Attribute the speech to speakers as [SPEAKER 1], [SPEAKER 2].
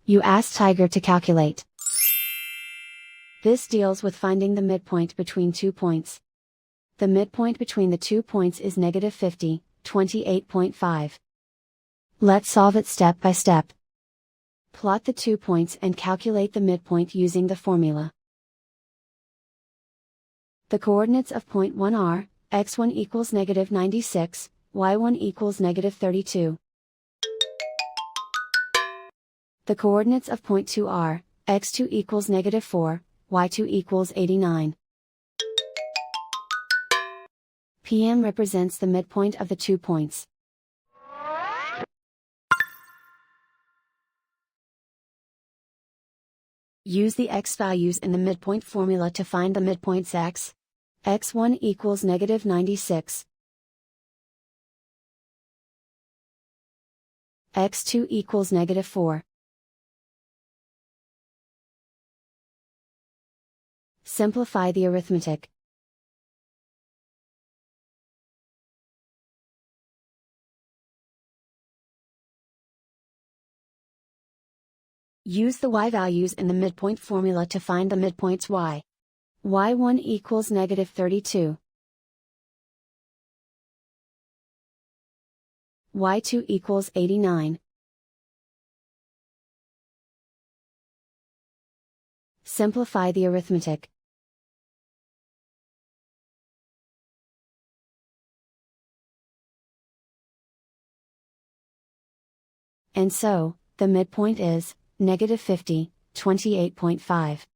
[SPEAKER 1] You ask Tiger to calculate. This deals with finding the midpoint between 2 points. The midpoint between the 2 points is -50, 28.5. Let's solve it step by step. Plot the 2 points and calculate the midpoint using the formula. The coordinates of point 1 are, x1 equals -96, y1 equals -32. The coordinates of point 2 are, x2 equals -4, y2 equals 89. PM represents the midpoint of the 2 points. Use the x values in the midpoint formula to find the midpoints x. x1 equals -96. x2 equals -4. Simplify the arithmetic. Use the y values in the midpoint formula to find the midpoints y. y1 equals -32. y2 equals 89. Simplify the arithmetic. And so, the midpoint is -50, 28.5.